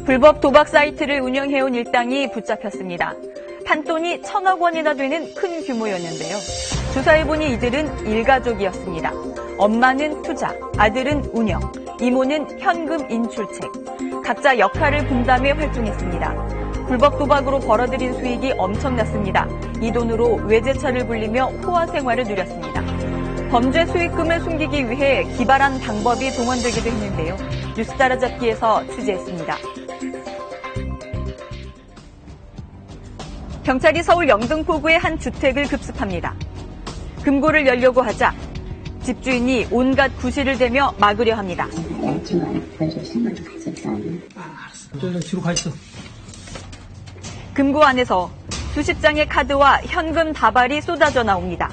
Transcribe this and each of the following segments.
불법 도박 사이트를 운영해온 일당이 붙잡혔습니다. 판돈이 1,000억 원이나 되는 큰 규모였는데요. 조사해보니 이들은 일가족이었습니다. 엄마는 투자, 아들은 운영, 이모는 현금 인출책. 각자 역할을 분담해 활동했습니다. 불법 도박으로 벌어들인 수익이 엄청났습니다. 이 돈으로 외제차를 불리며 호화 생활을 누렸습니다. 범죄 수익금을 숨기기 위해 기발한 방법이 동원되기도 했는데요. 뉴스 따라잡기에서 취재했습니다. 경찰이 서울 영등포구의 한 주택을 급습합니다. 금고를 열려고 하자 집주인이 온갖 구실을 대며 막으려 합니다. 뒤로 가 있어. 금고 안에서 수십 장의 카드와 현금 다발이 쏟아져 나옵니다.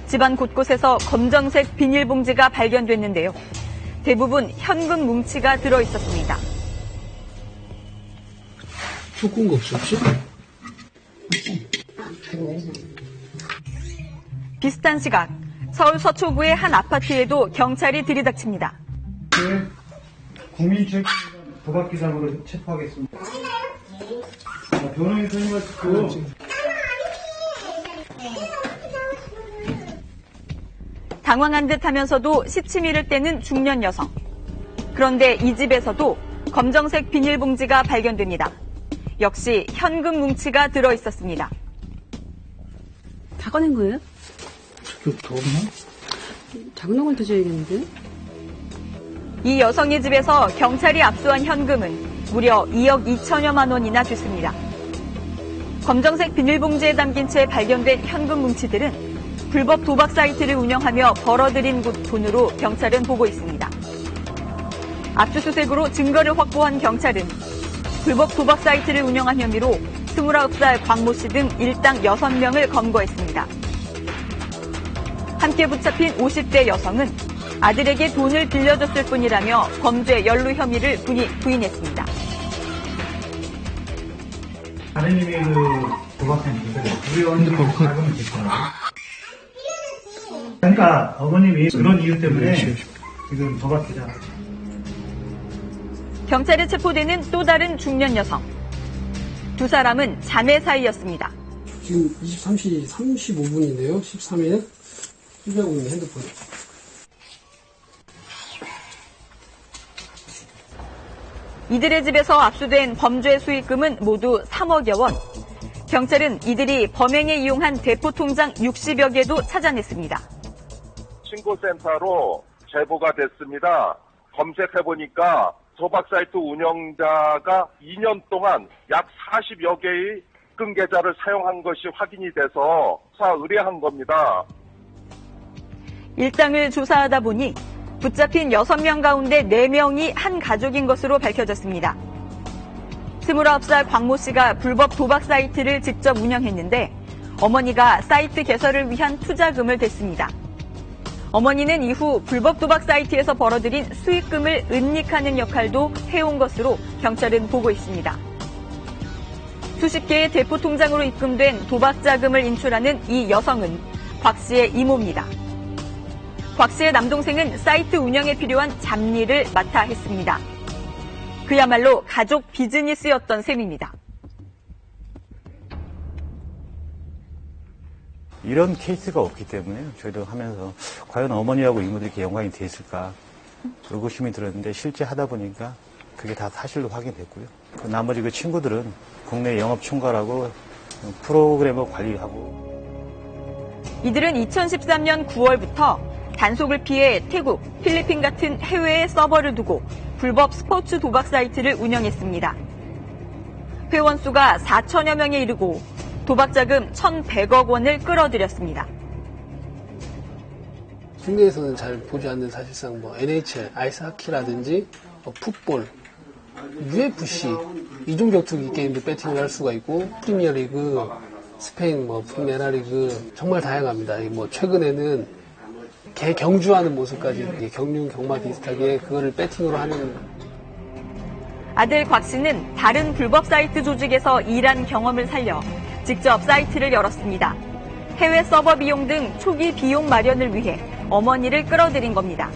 집안 곳곳에서 검정색 비닐봉지가 발견됐는데요. 대부분 현금 뭉치가 들어있었습니다. 조금 거 없어, 혹시? 비슷한 시각 서울 서초구의 한 아파트에도 경찰이 들이닥칩니다. 네, 국민체육 도박기장으로 체포하겠습니다. 변호인 선임을 듣고 당황한 듯 하면서도 시치미를 떼는 중년 여성. 그런데 이 집에서도 검정색 비닐봉지가 발견됩니다. 역시 현금 뭉치가 들어있었습니다. 다 꺼낸 거예요? 저기 더 없나? 작은 걸 드셔야겠는데? 이 여성의 집에서 경찰이 압수한 현금은 무려 2억 2천여만 원이나 됐습니다. 검정색 비닐봉지에 담긴 채 발견된 현금 뭉치들은 불법 도박 사이트를 운영하며 벌어들인 돈으로 경찰은 보고 있습니다. 압수수색으로 증거를 확보한 경찰은 불법 도박 사이트를 운영한 혐의로 29살 광모 씨 등 일당 6명을 검거했습니다. 함께 붙잡힌 50대 여성은 아들에게 돈을 빌려줬을 뿐이라며 범죄 연루 혐의를 부인했습니다. 아드님이 도박했는데 우리 어머니도 자금을 줬잖아요. 그러니까 어머님이 그런 이유 때문에 지금 도박기장. 경찰에 체포되는 또 다른 중년 여성. 두 사람은 자매 사이였습니다. 지금 23시 35분인데요. 13일 휴대하고 있는 핸드폰. 이들의 집에서 압수된 범죄 수익금은 모두 3억여 원. 경찰은 이들이 범행에 이용한 대포 통장 60여 개도 찾아냈습니다. 신고센터로 제보가 됐습니다. 검색해보니까 도박사이트 운영자가 2년 동안 약 40여 개의 입금 계좌를 사용한 것이 확인이 돼서 수사 의뢰한 겁니다. 일당을 조사하다 보니 붙잡힌 6명 가운데 4명이 한 가족인 것으로 밝혀졌습니다. 29살 광모 씨가 불법 도박 사이트를 직접 운영했는데 어머니가 사이트 개설을 위한 투자금을 댔습니다. 어머니는 이후 불법 도박 사이트에서 벌어들인 수익금을 은닉하는 역할도 해온 것으로 경찰은 보고 있습니다. 수십 개의 대포 통장으로 입금된 도박 자금을 인출하는 이 여성은 곽 씨의 이모입니다. 곽 씨의 남동생은 사이트 운영에 필요한 잡일을 맡아 했습니다. 그야말로 가족 비즈니스였던 셈입니다. 이런 케이스가 없기 때문에 저희도 하면서 과연 어머니하고 이모들께 영광이 됐을까 의구심이 들었는데 실제 하다 보니까 그게 다 사실로 확인됐고요. 나머지 그 친구들은 국내 영업 총괄하고 프로그래머 관리하고. 이들은 2013년 9월부터 단속을 피해 태국, 필리핀 같은 해외에 서버를 두고 불법 스포츠 도박 사이트를 운영했습니다. 회원 수가 4천여 명에 이르고 도박 자금 1,100억 원을 끌어들였습니다. 국내에서는 잘 보지 않는 사실상 NHL, 아이스하키라든지 풋볼, UFC 이중 격투기 게임도 배팅을 할 수가 있고 프리미어리그, 스페인 프리메라리그 정말 다양합니다. 최근에는 개 경주하는 모습까지 경륜 경마 비슷하게 그거를 배팅으로 하는. 아들 곽 씨는 다른 불법 사이트 조직에서 일한 경험을 살려 직접 사이트를 열었습니다. 해외 서버 비용 등 초기 비용 마련을 위해 어머니를 끌어들인 겁니다.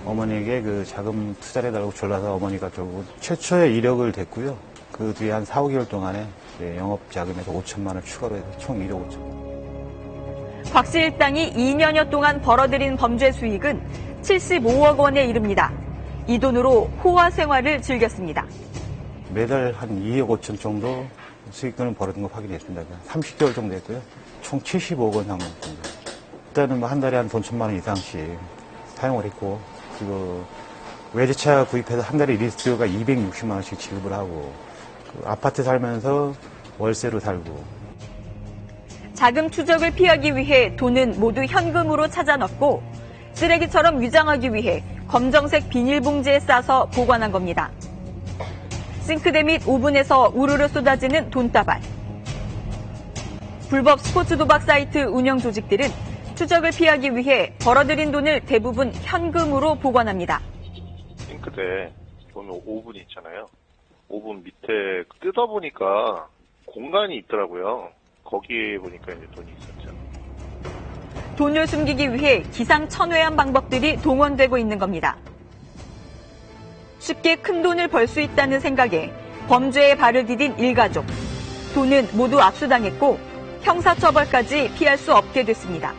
어머니에게 그 자금 투자를 해달라고 졸라서 어머니가 결국 최초의 이력을 댔고요. 그 뒤에 한 4, 5개월 동안에 영업 자금에서 5천만 원을 추가로 해서 총 1억 5천. 곽 씨 일당이 2년여 동안 벌어들인 범죄 수익은 75억 원에 이릅니다. 이 돈으로 호화 생활을 즐겼습니다. 매달 한 2억 5천 정도 수익금을 벌어둔 거 확인했습니다. 30개월 정도 했고요. 총 75억 원 상당입니다. 일단은 뭐 한 달에 한 돈 1,000만 원 이상씩 사용을 했고, 그리고 외제차 구입해서 한 달에 리스트가 260만 원씩 지급을 하고, 그 아파트 살면서 월세로 살고. 자금 추적을 피하기 위해 돈은 모두 현금으로 찾아 넣고 쓰레기처럼 위장하기 위해 검정색 비닐봉지에 싸서 보관한 겁니다. 싱크대 및 오븐에서 우르르 쏟아지는 돈다발. 불법 스포츠 도박 사이트 운영 조직들은 추적을 피하기 위해 벌어들인 돈을 대부분 현금으로 보관합니다. 싱크대 보면 오븐 있잖아요. 오븐 밑에 뜯어보니까 공간이 있더라고요. 거기에 보니까 이제 돈이 있었죠. 돈을 숨기기 위해 기상천외한 방법들이 동원되고 있는 겁니다. 쉽게 큰 돈을 벌 수 있다는 생각에 범죄에 발을 디딘 일가족. 돈은 모두 압수당했고 형사처벌까지 피할 수 없게 됐습니다.